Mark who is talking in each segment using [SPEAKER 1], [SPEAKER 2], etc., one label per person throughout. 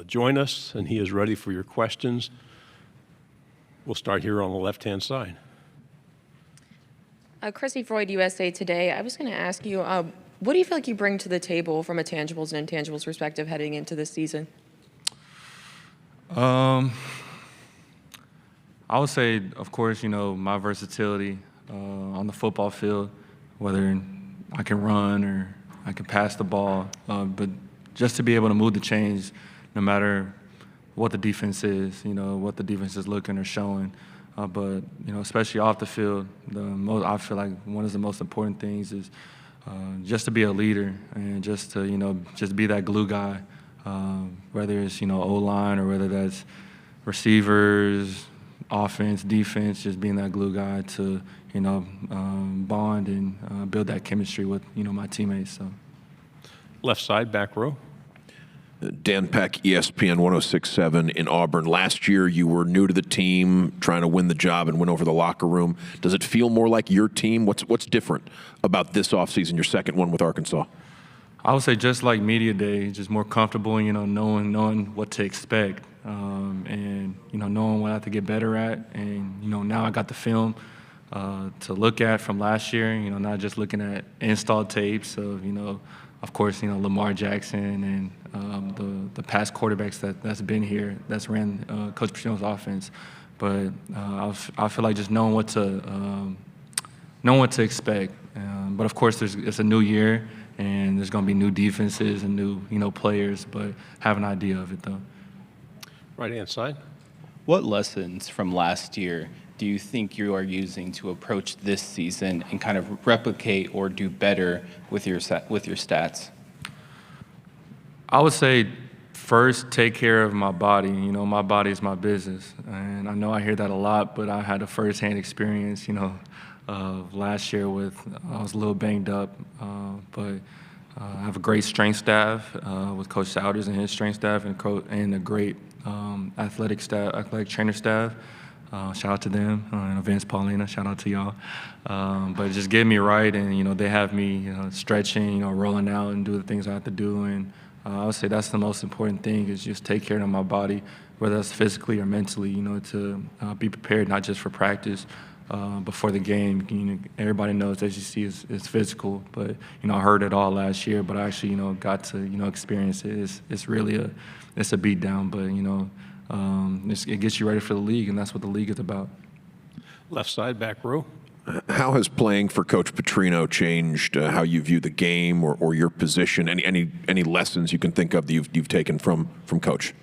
[SPEAKER 1] join us, and he is ready for your questions. We'll start here on the left-hand side.
[SPEAKER 2] Chrissy Freud, USA Today. I was going to ask you, what do you feel like you bring to the table from a tangibles and intangibles perspective heading into this season?
[SPEAKER 3] I would say, of course, my versatility on the football field, whether I can run or I can pass the ball, but just to be able to move the chains no matter what the defense is, what the defense is looking or showing. But especially off the field, I feel like one of the most important things is just to be a leader and just to just be that glue guy, whether it's O-line or whether that's receivers, offense, defense, just being that glue guy to bond and build that chemistry with my teammates. So.
[SPEAKER 1] Left side, back row.
[SPEAKER 4] Dan Peck, ESPN 106.7 in Auburn. Last year, you were new to the team, trying to win the job and win over the locker room. Does it feel more like your team? What's different about this offseason, your second one with Arkansas?
[SPEAKER 3] I would say just like media day, just more comfortable, knowing what to expect, and knowing what I have to get better at. And now I got the film to look at from last year. Not just looking at installed tapes of course, Lamar Jackson and the past quarterbacks that's been here, that's ran Coach Patrino's offense. But I feel like just knowing what to expect. But of course, it's a new year, and there's going to be new defenses and new players. But have an idea of it though.
[SPEAKER 1] Right hand side.
[SPEAKER 5] What lessons from last year do you think you are using to approach this season and kind of replicate or do better with your stats?
[SPEAKER 3] I would say first, take care of my body. My body is my business. And I know I hear that a lot, but I had a firsthand experience, last year I was a little banged up, but I have a great strength staff with Coach Souders and his strength staff and a great athletic trainer staff. Shout out to them, and Vince, Paulina, shout out to y'all. But just get me right, and they have me stretching, rolling out and do the things I have to do. And I would say that's the most important thing, is just take care of my body, whether that's physically or mentally, to be prepared not just for practice, but for the game. Everybody knows SEC is physical, but I heard it all last year, but I actually got to experience it. It's really it's a beat down, but it gets you ready for the league, and that's what the league is about.
[SPEAKER 1] Left side, back row.
[SPEAKER 4] How has playing for Coach Patrino changed how you view the game or your position? Any lessons you can think of that you've taken from Coach?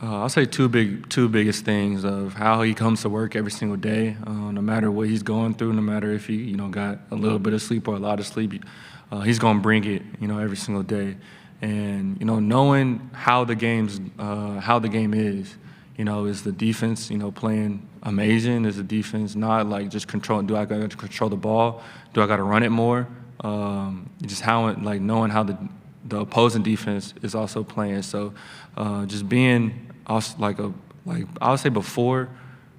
[SPEAKER 3] I'll say two biggest things of how he comes to work every single day, no matter what he's going through, no matter if he got a little bit of sleep or a lot of sleep, he's gonna bring it every single day. And knowing how the game is, is the defense playing amazing? Is the defense not like just controlling? Do I got to control the ball? Do I got to run it more? Just knowing how the opposing defense is also playing. So just being also I would say before,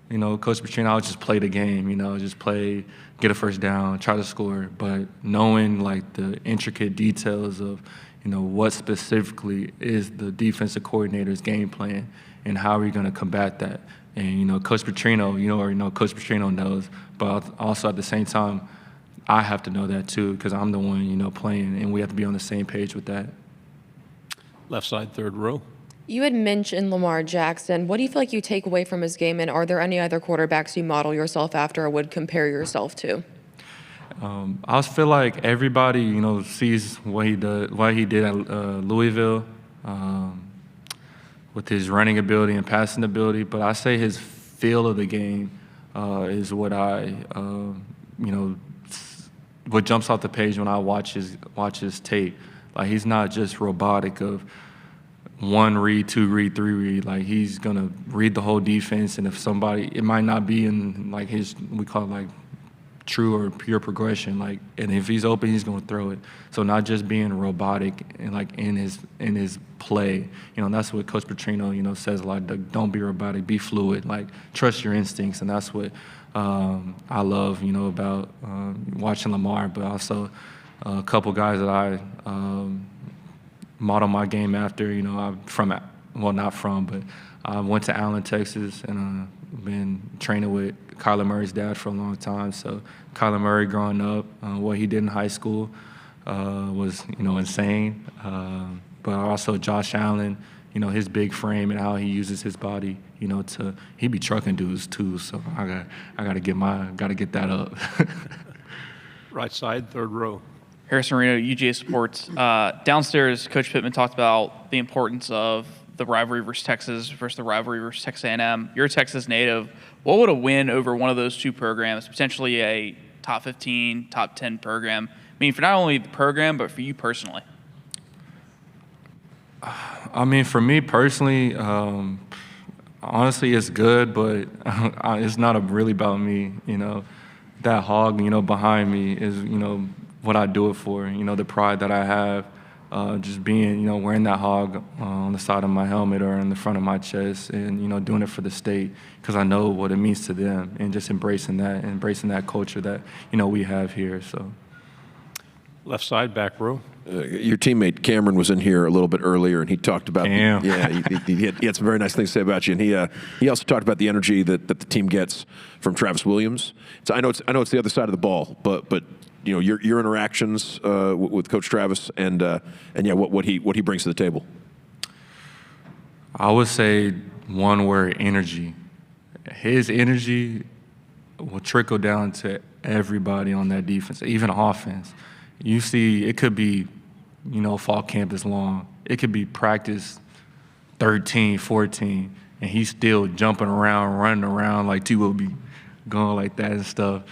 [SPEAKER 3] Coach Patrino, I would just play the game. Just play, get a first down, try to score. But knowing the intricate details of what specifically is the defensive coordinator's game plan and how are we going to combat that. And, Coach Patrino, Coach Patrino knows, but also at the same time, I have to know that too, because I'm the one, playing, and we have to be on the same page with that.
[SPEAKER 1] Left side, third row.
[SPEAKER 2] You had mentioned Lamar Jackson. What do you feel like you take away from his game, and are there any other quarterbacks you model yourself after or would compare yourself to?
[SPEAKER 3] I feel like everybody, sees what he did at Louisville with his running ability and passing ability. But I say his feel of the game is what what jumps off the page when I watch his tape. He's not just robotic of one read, two read, three read. He's gonna read the whole defense, and if somebody, it might not be in we call it true or pure progression, and if he's open, he's going to throw it. So not just being robotic and in his play, that's what Coach Patrino says a lot. Don't be robotic, be fluid, trust your instincts, and that's what I love about watching Lamar, but also a couple guys that I model my game after. I'm from well, not from, but I went to Allen, Texas, and been training with Kyler Murray's dad for a long time. So Kyler Murray growing up, what he did in high school was, insane. But also Josh Allen, his big frame and how he uses his body, he be trucking dudes too. So I gotta get that up.
[SPEAKER 1] Right side, third row.
[SPEAKER 6] Harrison Reno, UGA Sports. Downstairs, Coach Pittman talked about the importance of the rivalry versus Texas versus the rivalry versus Texas A&M. You're a Texas native. What would a win over one of those two programs, potentially a top 15, top 10 program, mean for not only the program, but for you personally?
[SPEAKER 3] I mean, for me personally, honestly, it's good, but it's not really about me. That hog, behind me is, what I do it for. The pride that I have, just being, wearing that hog on the side of my helmet or in the front of my chest, and doing it for the state because I know what it means to them, and just embracing that culture that we have here. So.
[SPEAKER 1] Left side, back row.
[SPEAKER 4] Your teammate Cameron was in here a little bit earlier, and he talked about he had some very nice things to say about you, and he also talked about the energy that the team gets from Travis Williams. So I know it's the other side of the ball, but your interactions with Coach Travis and what he brings to the table.
[SPEAKER 3] I would say one word: energy. His energy will trickle down to everybody on that defense, even offense. You see, it could be, fall camp is long. It could be practice 13, 14, and he's still jumping around, running around like T will be going like that and stuff.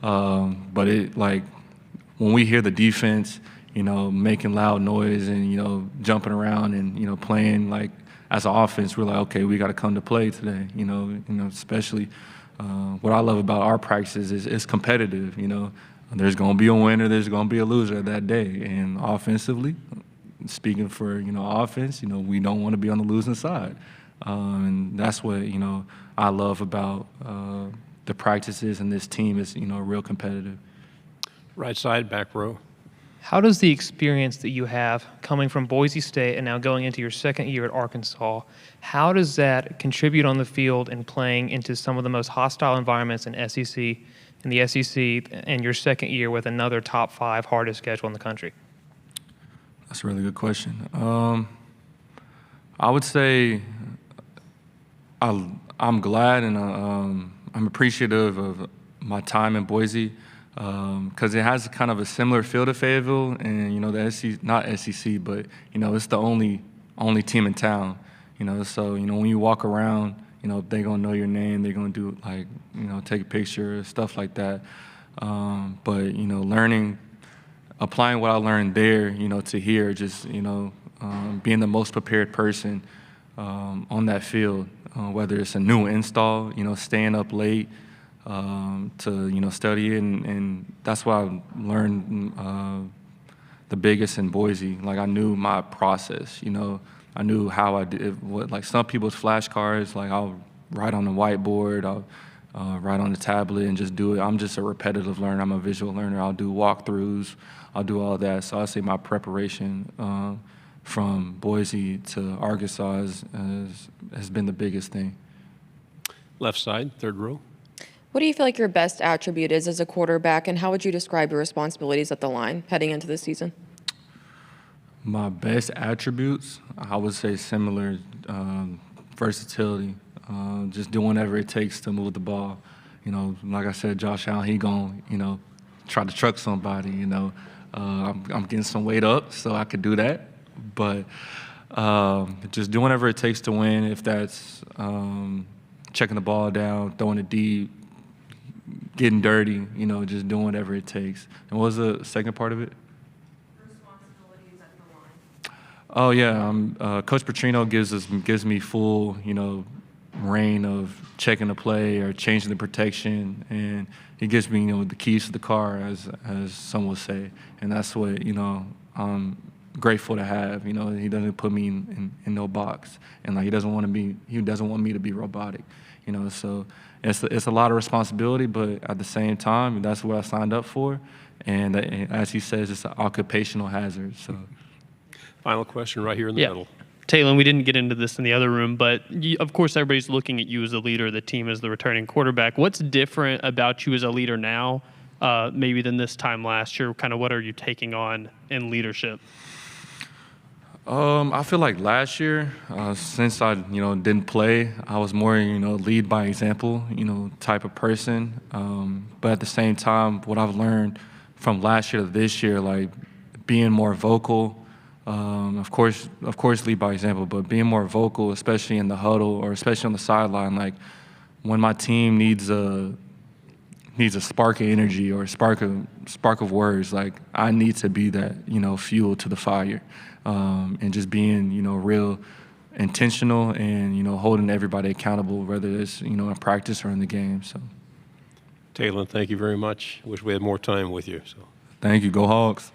[SPEAKER 3] But when we hear the defense, making loud noise and, jumping around and, playing like as an offense, we're like, okay, we got to come to play today, especially what I love about our practices is it's competitive, There's going to be a winner, there's going to be a loser that day. And offensively, speaking for, offense, we don't want to be on the losing side. And that's what, I love about the practices, and this team is, real competitive.
[SPEAKER 1] Right side, back row.
[SPEAKER 7] How does the experience that you have coming from Boise State and now going into your second year at Arkansas, how does that contribute on the field and playing into some of the most hostile environments in the SEC, and your second year with another top 5 hardest schedule in the country?
[SPEAKER 3] That's a really good question. I would say I'm glad and I'm appreciative of my time in Boise because it has kind of a similar feel to Fayetteville, and the SEC, not SEC, but it's the only team in town. So when you walk around, they're going to know your name. They're going to do, take a picture, stuff like that. But, applying what I learned there, to here, just, being the most prepared person on that field, whether it's a new install, staying up late to, study it. And that's what I learned the biggest in Boise. I knew my process, I knew how I did what, some people's flashcards, I'll write on the whiteboard, I'll write on the tablet and just do it. I'm just a repetitive learner. I'm a visual learner. I'll do walkthroughs. I'll do all that. So I'll say my preparation from Boise to Arkansas has been the biggest thing.
[SPEAKER 1] Left side, third row.
[SPEAKER 2] What do you feel like your best attribute is as a quarterback, and how would you describe your responsibilities at the line heading into this season?
[SPEAKER 3] My best attributes, I would say similar, versatility, just doing whatever it takes to move the ball. Like I said, Josh Allen, he gon', try to truck somebody, I'm getting some weight up so I could do that. But just doing whatever it takes to win, if that's checking the ball down, throwing it deep, getting dirty, just doing whatever it takes. And what was the second part of it? Oh yeah, Coach Patrino gives me full, reign of checking the play or changing the protection, and he gives me, the keys to the car, as some would say, and that's what I'm grateful to have. He doesn't put me in no box, and he doesn't want me to be robotic. So it's a lot of responsibility, but at the same time, that's what I signed up for, and as he says, it's an occupational hazard. So.
[SPEAKER 1] Final question right here in the middle.
[SPEAKER 8] Taylen, we didn't get into this in the other room, but of course everybody's looking at you as the leader of the team, as the returning quarterback. What's different about you as a leader now, maybe than this time last year? Kind of what are you taking on in leadership?
[SPEAKER 3] I feel like last year, since I didn't play, I was more lead by example type of person. But at the same time, what I've learned from last year to this year, like being more vocal. Of course, lead by example, but being more vocal, especially in the huddle or especially on the sideline. Like when my team needs a spark of energy or a spark of words, like I need to be that fuel to the fire, and just being real intentional and holding everybody accountable, whether it's in practice or in the game. So,
[SPEAKER 1] Taylen, thank you very much. Wish we had more time with you. So,
[SPEAKER 3] thank you. Go Hogs.